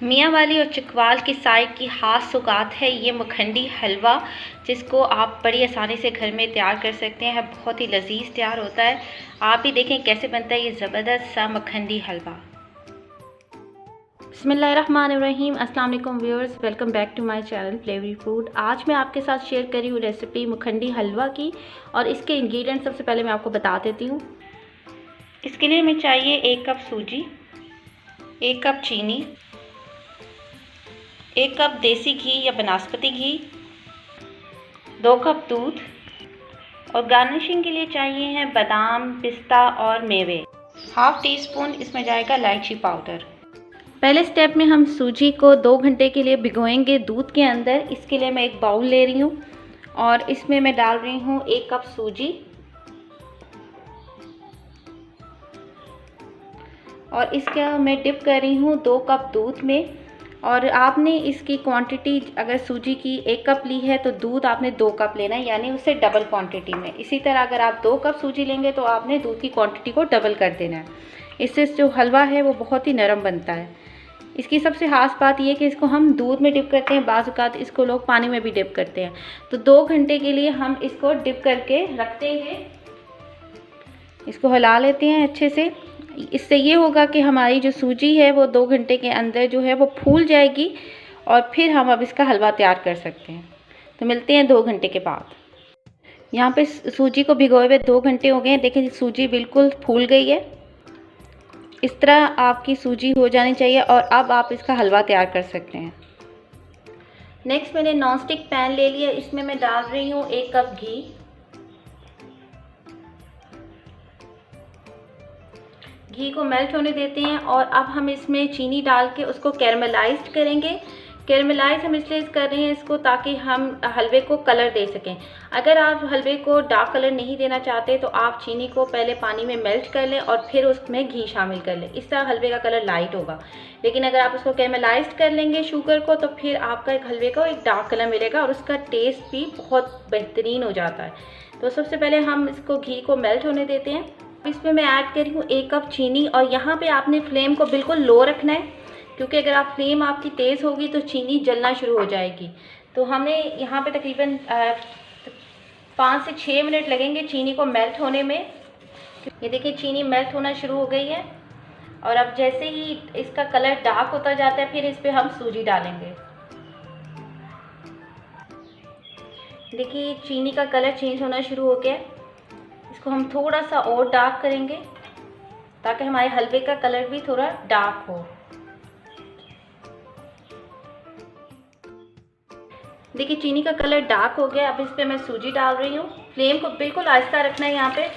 मियाँ वाली और चकवाल की साइड की खास सौगात है ये मखंडी हलवा, जिसको आप बड़ी आसानी से घर में तैयार कर सकते हैं। बहुत ही लजीज तैयार होता है। आप भी देखें कैसे बनता है ये ज़बरदस्त सा मखंडी हलवा। बिस्मिल्लाहिर्रहमानिर्रहीम। अस्सलाम वालेकुम viewers, welcome back to my channel Flavory Food. आज मैं आपके साथ शेयर कर रही हूँ रेसिपी मखंडी हलवा की, और इसके इंग्रेडिएंट्स सबसे पहले मैं आपको बता देती हूँ। इसके लिए हमें चाहिए 1 कप सूजी, 1 कप चीनी, 1 कप देसी घी या बनस्पति घी, 2 कप दूध, और गार्निशिंग के लिए चाहिए हैं बादाम, पिस्ता और मेवे। हाफ टी स्पून इसमें जाएगा इलायची पाउडर। पहले स्टेप में हम सूजी को 2 घंटे के लिए भिगोएंगे दूध के अंदर। इसके लिए मैं एक बाउल ले रही हूँ और इसमें मैं डाल रही हूँ 1 कप सूजी, और इसका मैं डिप कर रही हूँ 2 कप दूध में। और आपने इसकी क्वांटिटी, अगर सूजी की 1 कप ली है तो दूध आपने 2 कप लेना है, यानी उससे डबल क्वांटिटी में। इसी तरह अगर आप 2 कप सूजी लेंगे तो आपने दूध की क्वांटिटी को डबल कर देना है। इससे जो हलवा है वो बहुत ही नरम बनता है। इसकी सबसे खास बात ये है कि इसको हम दूध में डिप करते हैं, बाज़ औक़ात इसको लोग पानी में भी डिप करते हैं। तो 2 घंटे के लिए हम इसको डिप करके रखते हैं। इसको हिला लेते हैं अच्छे से। इससे ये होगा कि हमारी जो सूजी है वो 2 घंटे के अंदर जो है वो फूल जाएगी, और फिर हम अब इसका हलवा तैयार कर सकते हैं। तो मिलते हैं 2 घंटे के बाद। यहाँ पे सूजी को भिगोए हुए 2 घंटे हो गए हैं। देखिए सूजी बिल्कुल फूल गई है। इस तरह आपकी सूजी हो जानी चाहिए, और अब आप इसका हलवा तैयार कर सकते हैं। नेक्स्ट मैंने नॉन स्टिक पैन ले लिया। इसमें मैं डाल रही हूँ 1 कप घी। घी को मेल्ट होने देते हैं, और अब हम इसमें चीनी डाल के उसको कैरमलाइज्ड करेंगे। कैरमलाइज हम इसलिए कर रहे हैं इसको ताकि हम हलवे को कलर दे सकें। अगर आप हलवे को डार्क कलर नहीं देना चाहते तो आप चीनी को पहले पानी में मेल्ट कर लें और फिर उसमें घी शामिल कर लें। इस तरह हलवे का कलर लाइट होगा। लेकिन अगर आप उसको कैरमलाइज्ड कर लेंगे शुगर को, तो फिर आपका एक हलवे का एक डार्क कलर मिलेगा और उसका टेस्ट भी बहुत बेहतरीन हो जाता है। तो सबसे पहले हम इसको घी को मेल्ट होने देते हैं। इसमें मैं ऐड कर रही हूँ 1 कप चीनी, और यहाँ पे आपने फ्लेम को बिल्कुल लो रखना है, क्योंकि अगर आप फ्लेम आपकी तेज़ होगी तो चीनी जलना शुरू हो जाएगी। तो हमें यहाँ पे तकरीबन 5 से 6 मिनट लगेंगे चीनी को मेल्ट होने में। ये देखिए चीनी मेल्ट होना शुरू हो गई है, और अब जैसे ही इसका कलर डार्क होता जाता है फिर इस पर हम सूजी डालेंगे। देखिए चीनी का कलर चेंज होना शुरू हो गया। इसको हम थोड़ा सा और डार्क करेंगे ताकि हमारे हलवे का कलर भी थोड़ा डार्क हो। देखिए चीनी का कलर डार्क हो गया। अब इस पे मैं सूजी डाल रही हूँ। फ्लेम को बिल्कुल आहिस्ता रखना है यहाँ पे।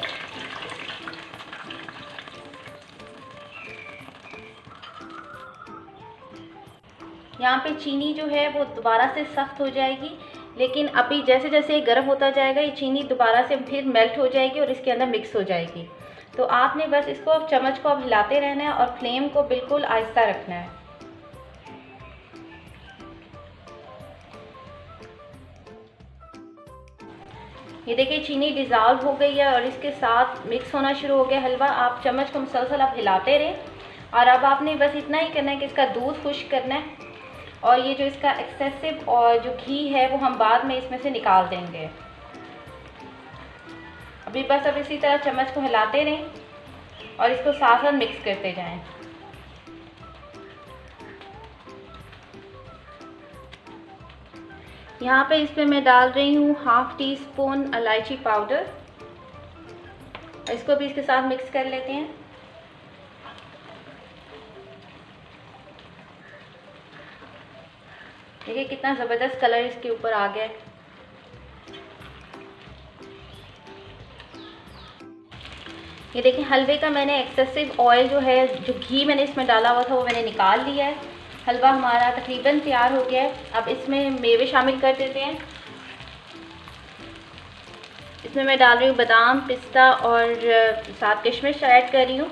यहाँ पे चीनी जो है वो दोबारा से सख्त हो जाएगी, लेकिन अभी जैसे जैसे गर्म होता जाएगा ये चीनी दोबारा से फिर मेल्ट हो जाएगी और इसके अंदर मिक्स हो जाएगी। तो आपने बस इसको चम्मच को अब हिलाते रहना है और फ्लेम को बिल्कुल आहिस्ता रखना है। ये देखिए चीनी डिज़ोल्व हो गई है और इसके साथ मिक्स होना शुरू हो गया हलवा। आप चम्मच को मुसलसल आप हिलाते रहें, और अब आपने बस इतना ही करना है कि इसका दूध खुश्क करना है, और ये जो इसका एक्सेसिव और जो घी है वो हम बाद में इसमें से निकाल देंगे। अभी बस अब इसी तरह चम्मच को हिलाते रहें और इसको साथ साथ मिक्स करते जाएं। यहाँ पे इस पे मैं डाल रही हूँ हाफ टी स्पून इलायची पाउडर, और इसको भी इसके साथ मिक्स कर लेते हैं। देखिए कितना ज़बरदस्त कलर इसके ऊपर आ गया है। ये देखिए हलवे का मैंने एक्सेसिव ऑयल जो है, जो घी मैंने इसमें डाला हुआ था वो मैंने निकाल लिया है। हलवा हमारा तकरीबन तैयार हो गया है। अब इसमें मेवे शामिल कर देते हैं। इसमें मैं डाल रही हूँ बादाम, पिस्ता और साथ किशमिश ऐड कर रही हूँ।